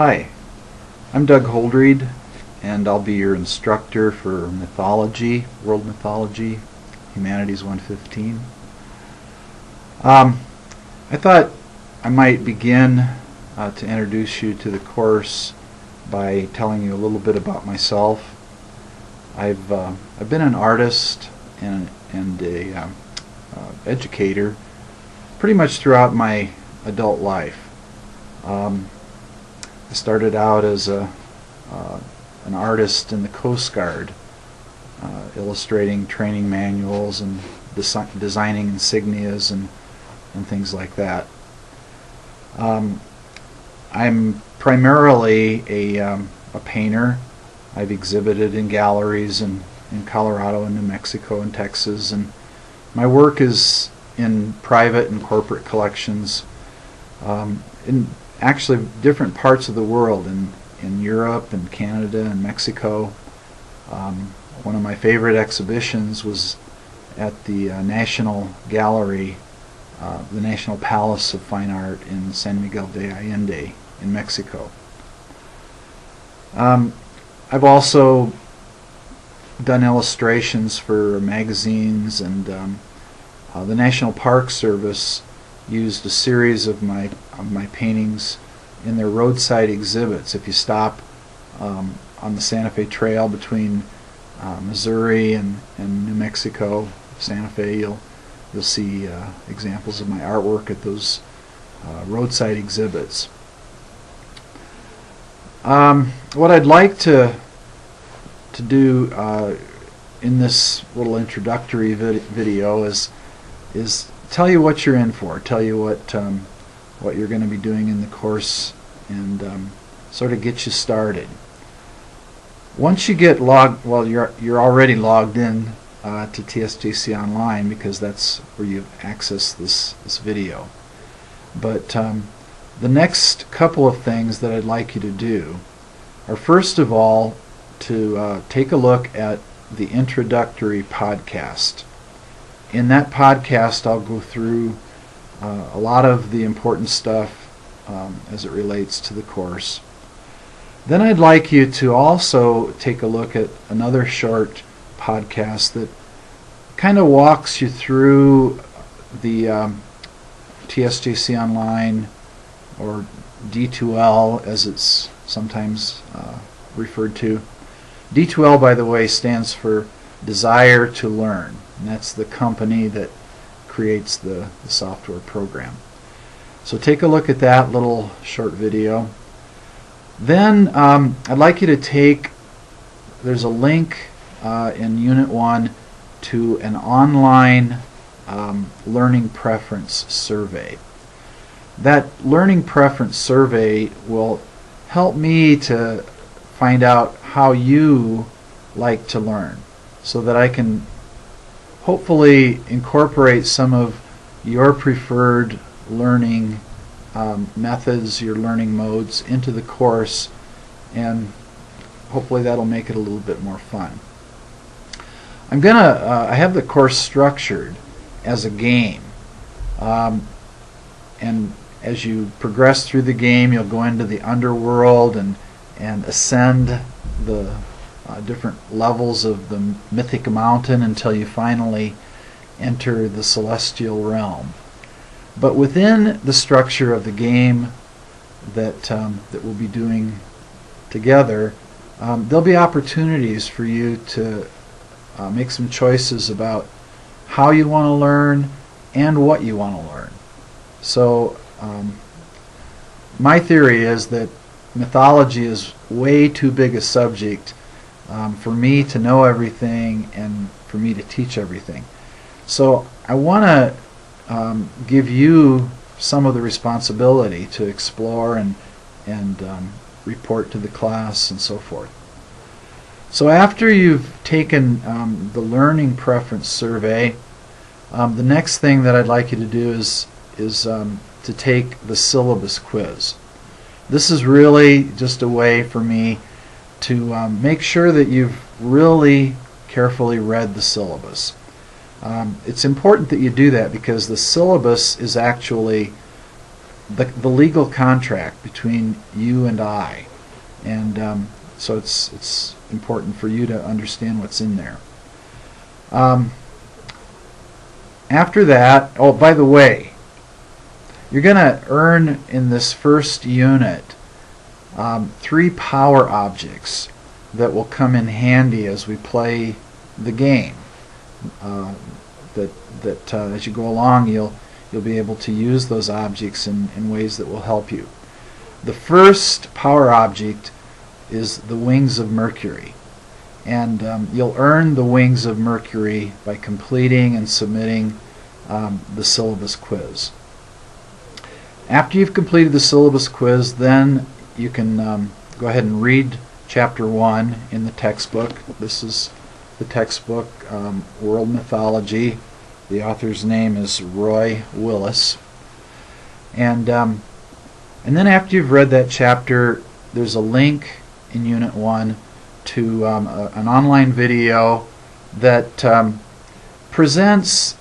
Hi, I'm Doug Holdreed, and I'll be your instructor for mythology, world mythology, Humanities 115. I thought I might begin to introduce you to the course by telling you a little bit about myself. I've been an artist and a educator pretty much throughout my adult life. I started out as an artist in the Coast Guard, illustrating training manuals and designing insignias and things like that. I'm primarily a painter. I've exhibited in galleries in Colorado and New Mexico and Texas, and my work is in private and corporate collections in actually different parts of the world, in Europe and Canada and Mexico. One of my favorite exhibitions was at the National Gallery, the National Palace of Fine Art in San Miguel de Allende in Mexico. I've also done illustrations for magazines, and the National Park Service used a series of my paintings in their roadside exhibits. If you stop on the Santa Fe Trail between Missouri and New Mexico, Santa Fe, you'll see examples of my artwork at those roadside exhibits. What I'd like to do in this little introductory video is tell you what you're in for, tell you what you're going to be doing in the course, and sort of get you started. Once you get logged, well, you're already logged in to TSJC Online, because that's where you access this video. But the next couple of things that I'd like you to do are, first of all, to take a look at the introductory podcast. In that podcast, I'll go through a lot of the important stuff as it relates to the course. Then I'd like you to also take a look at another short podcast that kind of walks you through the TSJC Online, or D2L as it's sometimes referred to. D2L, by the way, stands for Desire to Learn, and that's the company that creates the software program. So take a look at that little short video. Then I'd like you to there's a link in Unit 1 to an online learning preference survey. That learning preference survey will help me to find out how you like to learn, so that I can hopefully incorporate some of your preferred learning methods, your learning modes, into the course, and hopefully that'll make it a little bit more fun. I have the course structured as a game, and as you progress through the game, you'll go into the underworld and ascend the different levels of the mythic mountain until you finally enter the celestial realm. But within the structure of the game that we'll be doing together, there'll be opportunities for you to make some choices about how you want to learn and what you want to learn. So my theory is that mythology is way too big a subject for me to know everything and for me to teach everything. So I want to give you some of the responsibility to explore and report to the class and so forth. So after you've taken the learning preference survey, the next thing that I'd like you to do is to take the syllabus quiz. This is really just a way for me to make sure that you've really carefully read the syllabus. It's important that you do that, because the syllabus is actually the legal contract between you and I, and so it's important for you to understand what's in there. After that, oh, by the way, you're going to earn in this first unit 3 power objects that will come in handy as we play the game. As you go along, you'll be able to use those objects in ways that will help you. The first power object is the Wings of Mercury, and you'll earn the Wings of Mercury by completing and submitting the syllabus quiz. After you've completed the syllabus quiz, then you can go ahead and read Chapter 1 in the textbook. This is the textbook, World Mythology. The author's name is Roy Willis. And then after you've read that chapter, there's a link in Unit 1 to an online video that presents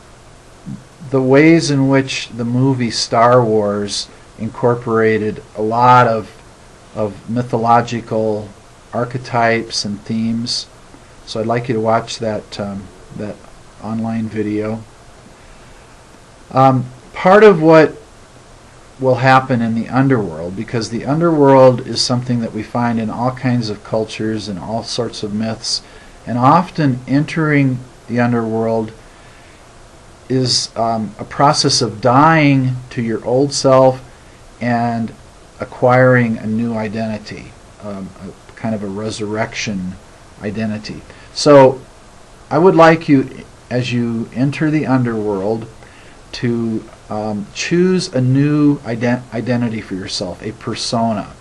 the ways in which the movie Star Wars incorporated a lot of mythological archetypes and themes. So I'd like you to watch that online video. Part of what will happen in the underworld, because the underworld is something that we find in all kinds of cultures and all sorts of myths, and often entering the underworld is a process of dying to your old self and acquiring a new identity, a kind of a resurrection identity. So I would like you, as you enter the underworld, to choose a new identity for yourself, a persona.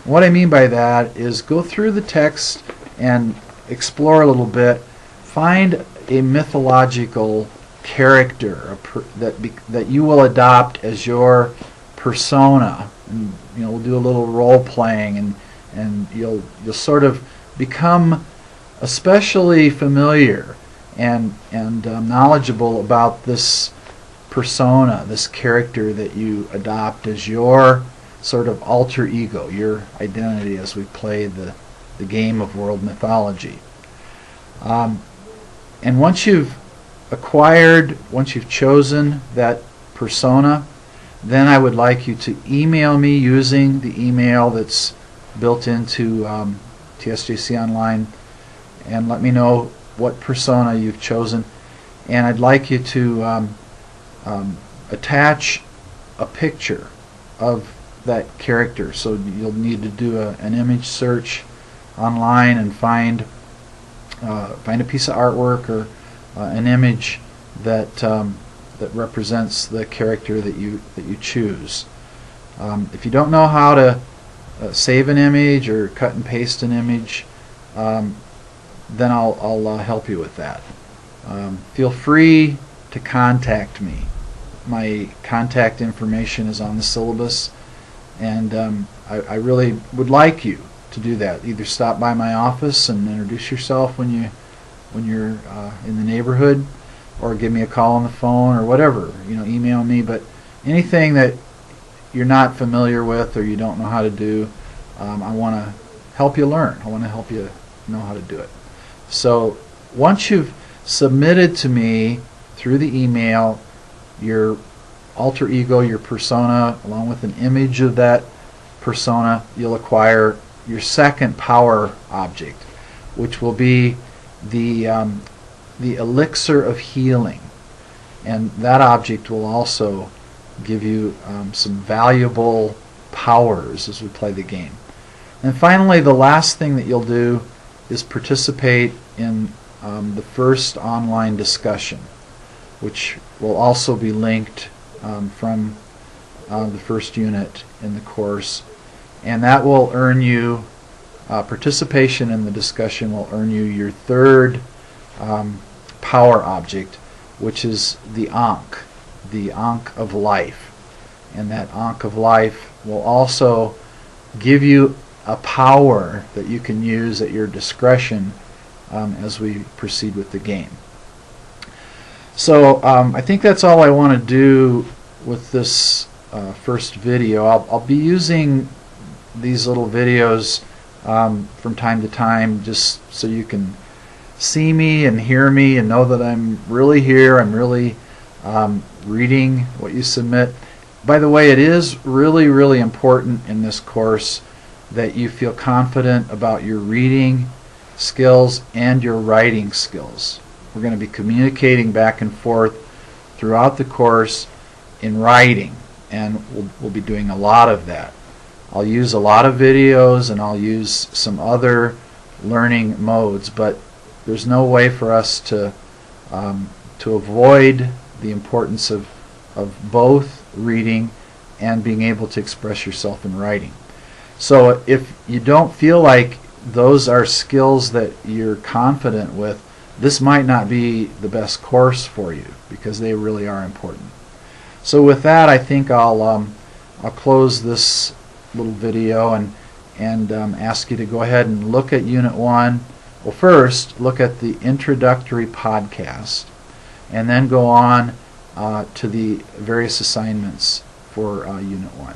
What I mean by that is go through the text and explore a little bit. Find a mythological character that you will adopt as your persona. And, we'll do a little role playing, and you'll sort of become especially familiar and knowledgeable about this persona, this character that you adopt as your sort of alter ego, your identity as we play the game of world mythology. And once you've chosen that persona, then I would like you to email me using the email that's built into TSJC Online, and let me know what persona you've chosen. And I'd like you to attach a picture of that character. So you'll need to do an image search online and find a piece of artwork or an image that represents the character that you choose. If you don't know how to save an image or cut and paste an image, then I'll help you with that. Feel free to contact me. My contact information is on the syllabus, and I really would like you to do that. Either stop by my office and introduce yourself when you're in the neighborhood, or give me a call on the phone, or whatever. Email me. But anything that you're not familiar with or you don't know how to do, I want to help you learn. I want to help you know how to do it. So once you've submitted to me through the email your alter ego, your persona, along with an image of that persona, you'll acquire your second power object, which will be the elixir of healing. And that object will also give you some valuable powers as we play the game. And finally, the last thing that you'll do is participate in the first online discussion, which will also be linked from the first unit in the course. And that will earn you, participation in the discussion will earn you your third power object, which is the Ankh of life. And that Ankh of life will also give you a power that you can use at your discretion as we proceed with the game. So I think that's all I want to do with this first video. I'll be using these little videos from time to time just so you can see me and hear me and know that I'm really here. I'm really reading what you submit. By the way, it is really important in this course that you feel confident about your reading skills and your writing skills. We're going to be communicating back and forth throughout the course in writing, and we'll be doing a lot of that. I'll use a lot of videos and I'll use some other learning modes, but there's no way for us to avoid the importance of both reading and being able to express yourself in writing. So if you don't feel like those are skills that you're confident with, this might not be the best course for you, because they really are important. So with that, I think I'll close this little video and ask you to go ahead and look at Unit 1. Well, first, look at the introductory podcast, and then go on to the various assignments for Unit 1.